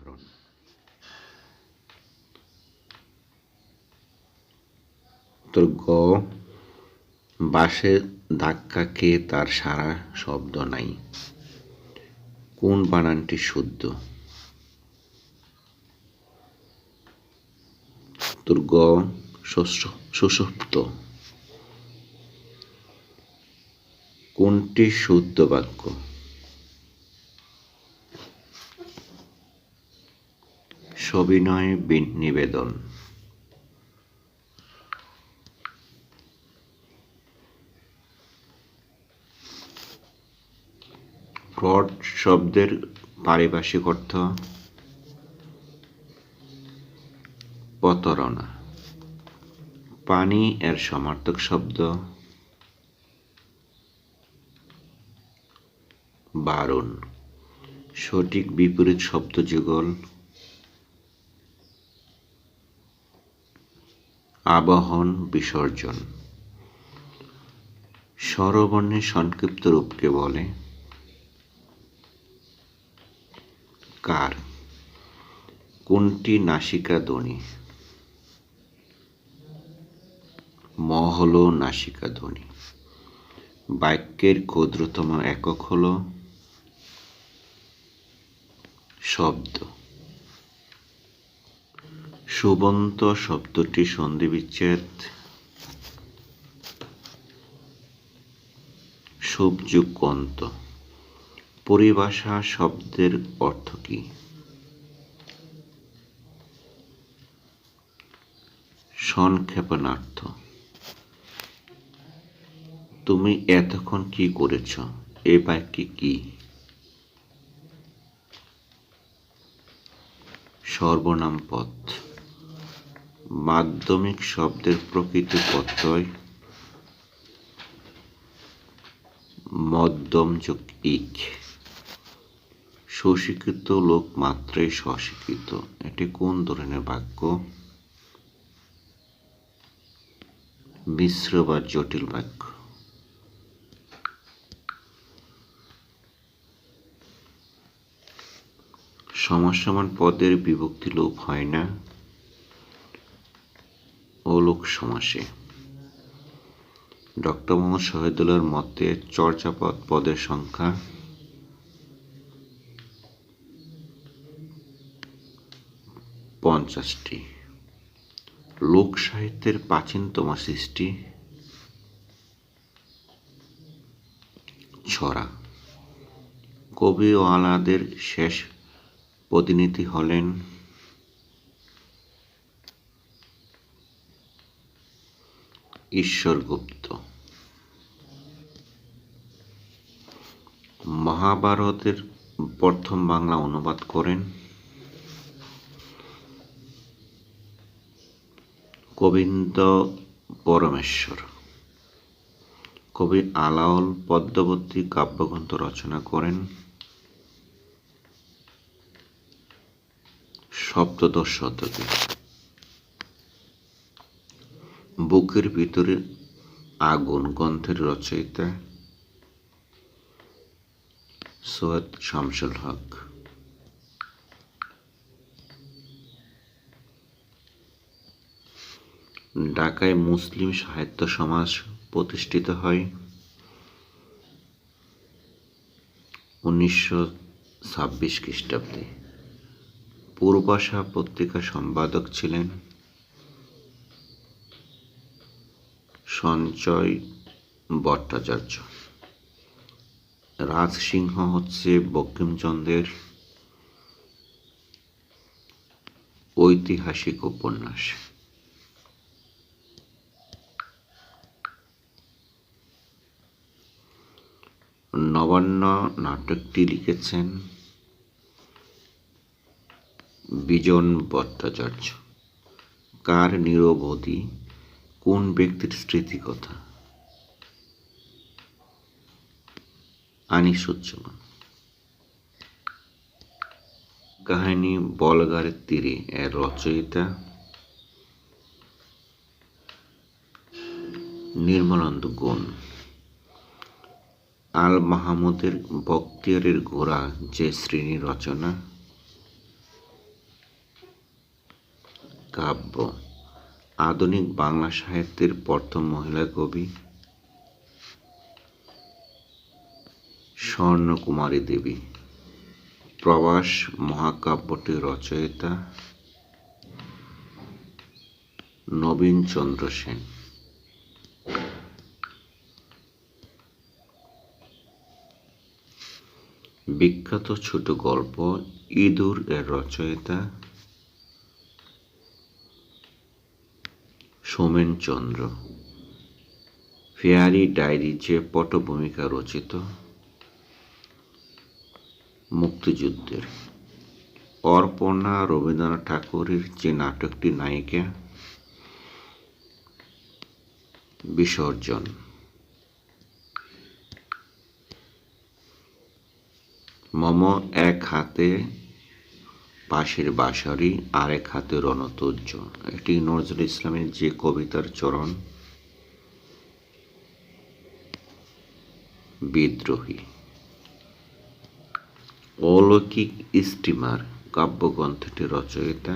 উদাহরণ। তোর গ, বাঁশে ধাক্কা খেয়ে তার সারা শব্দ নাই। কোন বানানটি শুদ্ধ? তোর গ, সুষুপ্ত। কোনটি শুদ্ধ বাক্য? সবিনয়ে নিবেদন। ফ্রড শব্দের পারিভাষিক অর্থ প্রতারণা। পানি এর সমার্থক শব্দ বারণ। সঠিক বিপরীত শব্দ যুগল আবাহন, বিসর্জন। স্বরবর্ণের সংক্ষিপ্ত রূপকে বলে কার। কোনটি নাসিকা ধ্বনি? ম হল নাসিকা ধ্বনি। বাক্যের ক্ষুদ্রতম একক হল শব্দ। সুবন্ত শব্দটি সন্ধিবিচ্ছেদ সুবযুক্ত অন্ত। পরিভাষা শব্দের অর্থ কি? সংক্ষেপণার্থ। তুমি এতক্ষণ কি করেছ? এ বাক্যে কি? সর্বনাম পদ। মাধ্যমিক শব্দের প্রকৃত প্রত্যয় মধ্যম যোগ ইক। সুশিক্ষিত লোক মাত্রই স্বশিক্ষিত, এটি কোন ধরনের বাক্য? মিশ্র বা জটিল বাক্য। সমান পদের বিভক্তি লোপ হয় না অলোক সমাসে। ডক্টর মোহাম্মদ শহীদুল্লাহর মতে চর্যাপদ পদের সংখ্যা 50টি। লোক সাহিত্যের প্রাচীনতম সৃষ্টি ছড়া। কবি ও আলাদের শেষ প্রতিনিধি হলেন ঈশ্বরগুপ্ত। মহাভারতের প্রথম বাংলা অনুবাদ করেন গোবিন্দ পরমেশ্বর। কবি আলাওল পদ্মাবতী কাব্যগ্রন্থ রচনা করেন সপ্তদশ শতকে। বুকের ভিতরে আগুন গ্রন্থের রচয়িতা সৈয়দ শামসুল হক। ঢাকায় মুসলিম সাহিত্য সমাজ প্রতিষ্ঠিত হয় 1926 খ্রিস্টাব্দে। পূর্বাশা পত্রিকার সম্পাদক ছিলেন সঞ্জয় ভট্টাচার্য। রাজসিংহ হচ্ছে বঙ্কিমচন্দ্রের ঐতিহাসিক উপন্যাস। নবান্ন নাটকটি লিখেছেন বিজন ভট্টাচার্য। কার নিরবধি কোন ব্যক্তির স্মৃতিকথা? আনিসুজ্জামান। কাহিনী বলগারের তীরে এর রচয়িতা নির্মলানন্দ গুণ। আল মাহমুদের বখতিয়ারের ঘোড়া যে শ্রেণীর রচনা কাব্য। আধুনিক বাংলা সাহিত্যের প্রথম মহিলা কবি স্বর্ণকুমারী দেবী। প্রবাস মহাকাব্যটির রচয়িতা নবীনচন্দ্র সেন। বিখ্যাত ছোট গল্প ইঁদুর এর রচয়িতা সোমেনচন্দ্র। ফেয়ারি ডায়েরি যে পটভূমিকা রচিত মুক্তিযুদ্ধের। অর্পণা রবীন্দ্রনাথ ঠাকুরের যে নাটকটি নায়িকা বিসর্জন। মম এক হাতে পাশের বাঁশরি আরেক হাতে রণতৌজ্য, এটি নজরুল ইসলামের যে কবিতার চরণ। বিদ্রোহী। অলৌকিক স্টিমার কাব্যগ্রন্থটির রচয়িতা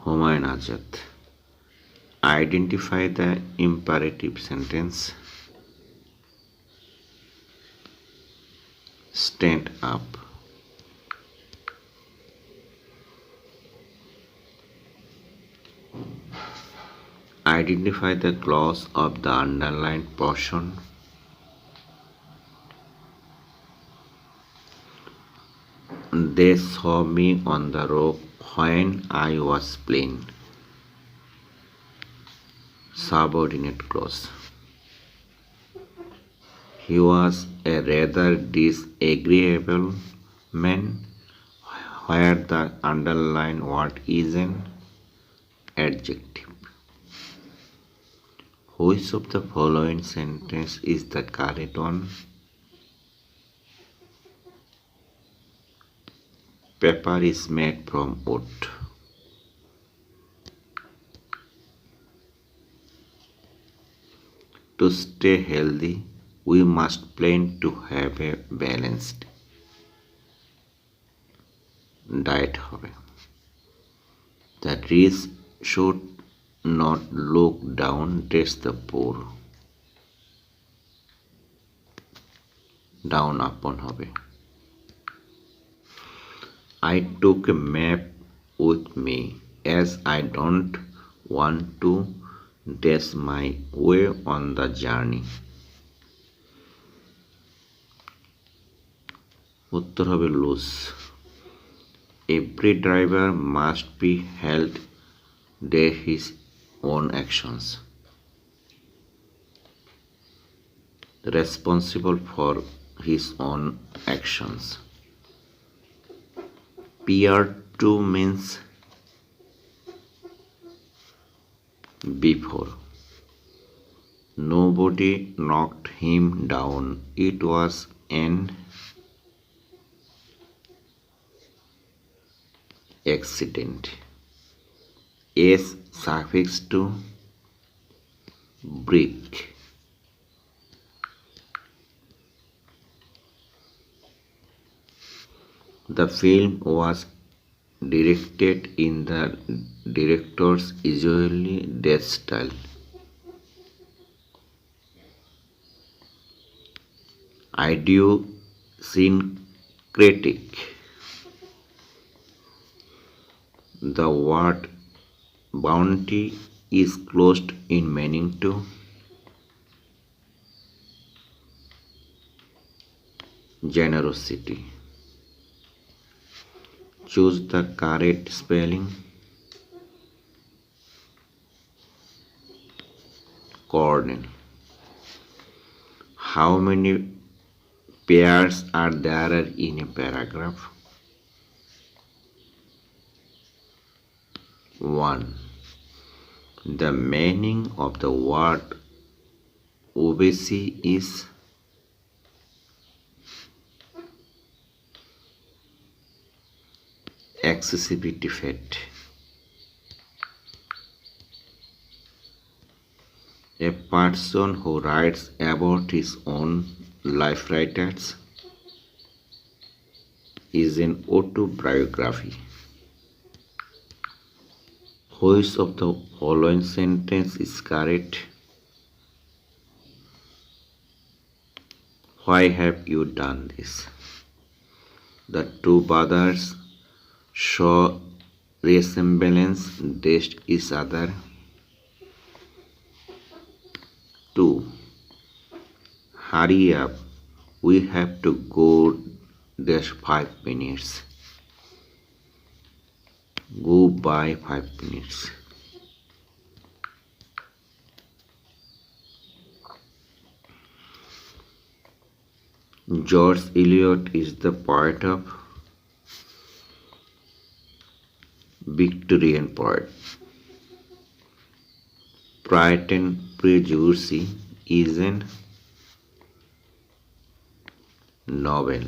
Humayun Azad. Identify the imperative sentence. Stand up. Identify the clause of the underlined portion. They saw me on the road when I was playing. Subordinate clause. He was a rather disagreeable man, where the underlined word is an adjective. Which of the following sentence is the correct one? Paper is made from wood. To stay healthy, we must plan to have a balanced diet হবে। The rich should not look down at the poor. Down upon হবে। I took a map with me as I don't want to dash my way on the journey. উত্তর হবে loose. Every driver must be held to his own actions, responsible for his own actions. Peer to means before. Nobody knocked him down. It was an accident. S suffix to brick. The film was directed in the director's usually death style. Idiosyncratic. The word bounty is closed in meaning to generosity. Choose the correct spelling. Cornell. How many pairs are there in a paragraph? 1. The meaning of the word obesity is excessivity fat. A person who writes about his own life writers is an autobiography. Which of the following sentence is correct? Why have you done this? The two brothers show resemblance, dash each other. 2. Hurry up, we have to go, dash 5 minutes. Go by 5 minutes. George Eliot is the poet of Victorian poet. Pride and Prejudice is a novel.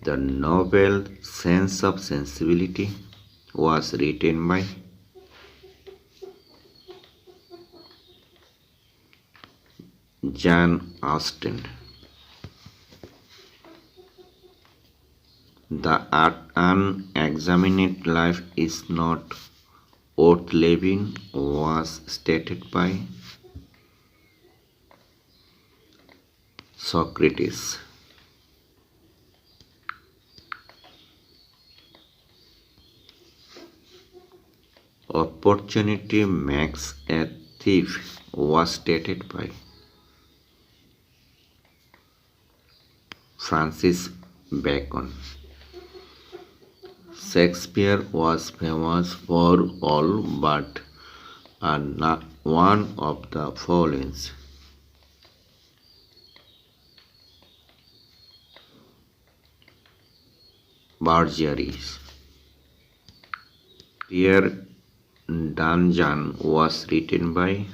The novel Sense of Sensibility was written by Jane Austen. The unexamined life is not worth living was stated by Socrates. Opportunity makes a thief was stated by Francis Bacon. Shakespeare was famous for all but not one of the following. Burglaries. Pierre Dungeon was written by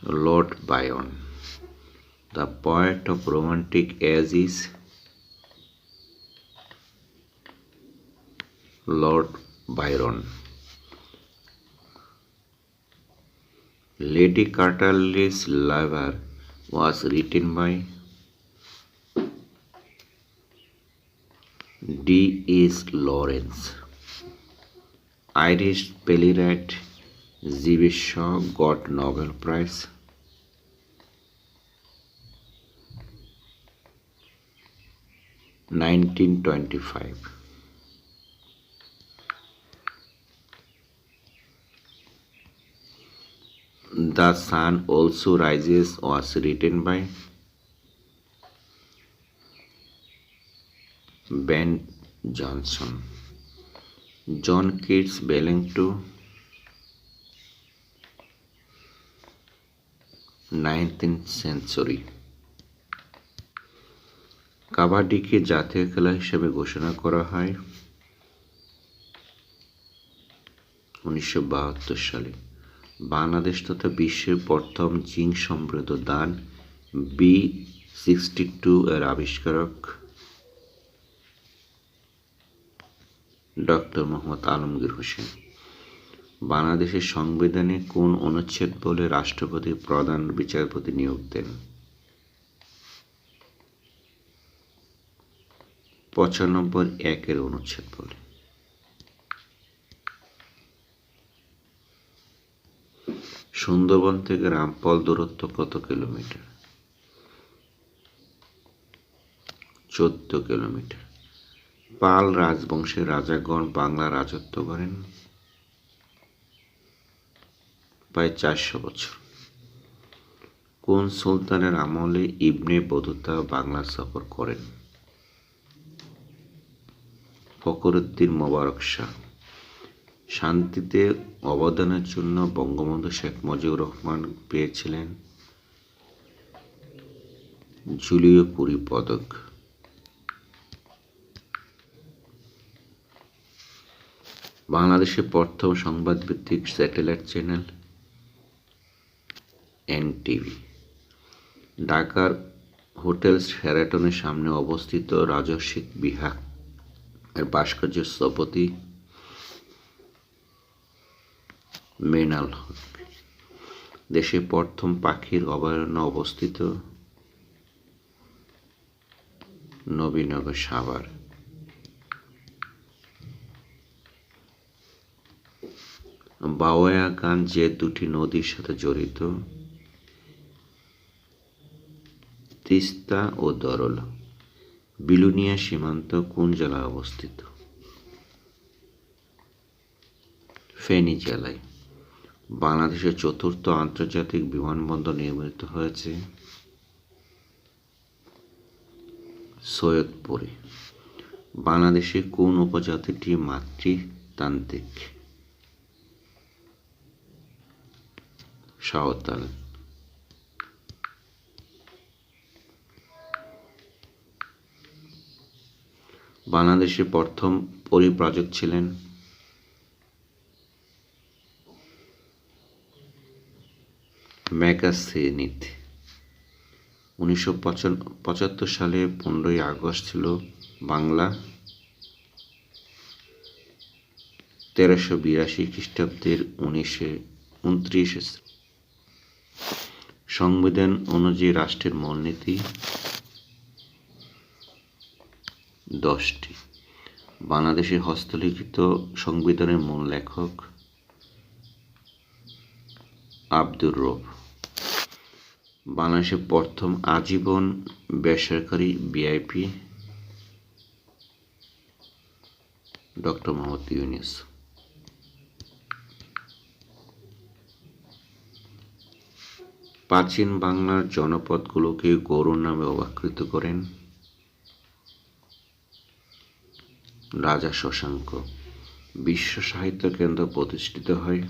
Lord Byron. The poet of Romantic age is Lord Byron. Lady Chatterley's Lover was written by D.S. Lawrence. Irish playwright G.B. Shaw got Nobel Prize. (1925). The Sun Also Rises was written by Ben Jonson. John Keats belonged to 19th century. কাবাডিকে জাতীয় খেলা হিসেবে ঘোষণা করা হয় 1972 সালে। বাংলাদেশ তথা বিশ্বের প্রথম জিঙ্ক সমৃদ্ধ ধান B62 এর আবিষ্কারক ডক্টর মোহাম্মদ আলমগীর হোসেন। বাংলাদেশের সংবিধানে কোন অনুচ্ছেদ বলে রাষ্ট্রপতি প্রধান বিচারপতি নিয়োগ দেন? 95(1) অনুচ্ছেদ বলে। সুন্দরবন থেকে রামপাল দূরত্ব কত কিলোমিটার? 14 কিলোমিটার। পাল রাজবংশের রাজাগণ বাংলা রাজত্ব করেন প্রায় 400 বছর। কোন সুলতানের আমলে ইবনে বতুতা বাংলা সফর করেন? ফখরুদ্দীন মোবারক শাহ। শান্তিতে অবদানের জন্য বঙ্গবন্ধু শেখ মুজিবুর রহমান পেয়েছিলেন জুলিও কুরি পদক। বাংলাদেশের প্রথম সংবাদভিত্তিক স্যাটেলাইট চ্যানেল NTV। ঢাকার হোটেল শেরাটনের সামনে অবস্থিত রাজস্বিক বিহার এর ভাস্কর্যের স্থপতি মেনাল হক। দেশে প্রথম পাখির অভয়ারণ্য অবস্থিত নবীনগর সাভার। বাওয়া গান যে দুটি নদীর সাথে জড়িত, তিস্তা ও দরল। বিলুনিয়া সীমান্ত কোন জেলায় অবস্থিত? ফেনী জেলায়। বাংলাদেশের চতুর্থ আন্তর্জাতিক বিমানবন্দর নির্মিত হয়েছে সৈয়দপুরে। বাংলাদেশে কোন উপজাতিটি মাতৃতান্ত্রিক? সাঁওতাল। বাংলাদেশের প্রথম পরিব্রাজক ছিলেন ম্যাগাসিনিত। 1975 সালে 15ই আগস্ট ছিল বাংলা 1382 খ্রিস্টাব্দের 29 সংবিধান অনুযায়ী রাষ্ট্রের মূলনীতি 10টি। বাংলাদেশের হস্তলিখিত সংবিধানের মূল লেখক আব্দুর রব। বাংলাদেশের প্রথম আজীবন বেসরকারি ভিআইপি ডক্টর মোহাম্মদ ইউনূস। প্রাচীন বাংলার জনপদগুলোকে গৌড় নামে অভিহিত করেন রাজা শশাঙ্ক। বিশ্ব সাহিত্য কেন্দ্র প্রতিষ্ঠিত হয়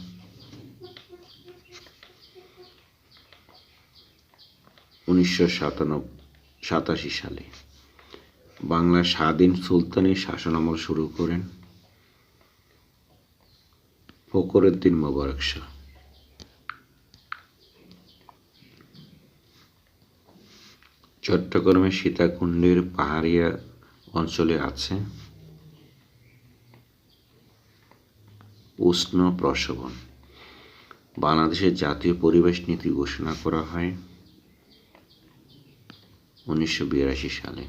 1987 সালে। বাংলার স্বাধীন সুলতানি শাসনামল শুরু করেন ফখরুদ্দীন মোবারক শাহ। চট্টগ্রামের সীতাকুণ্ডের পাহাড়িয়া অঞ্চলে আছে উষ্ণ প্রসবন। বাংলাদেশের জাতীয় পরিবেশ নীতি ঘোষণা করা হয় 1982 সালে।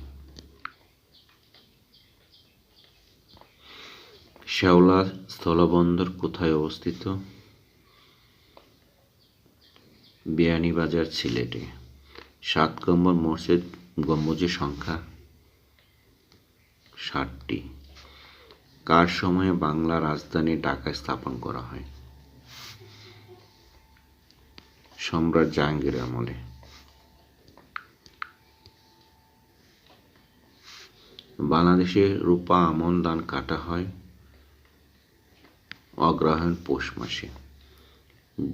শেওলা স্থলবন্দর কোথায় অবস্থিত? বিয়ানীবাজার, সিলেটে। 7 মসজিদ গম্বুজের সংখ্যা 60টি। কার সময়ে বাংলা রাজধানী ঢাকা স্থাপন করা হয়? সম্রাট জাহাঙ্গীর আমলে। বাংলাদেশে রূপা আমন ধান কাটা হয় অগ্রহায়ণ পৌষ মাসে।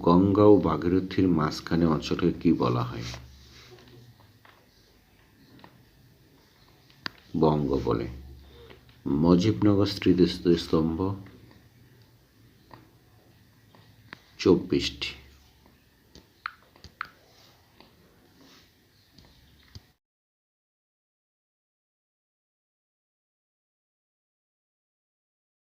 গঙ্গা ও ভাগীরথীর মাঝখানে অঞ্চলকে কি বলা হয়? বঙ্গ বলে। মুজিবনগর স্মৃতিস্তম্ভ 24টি।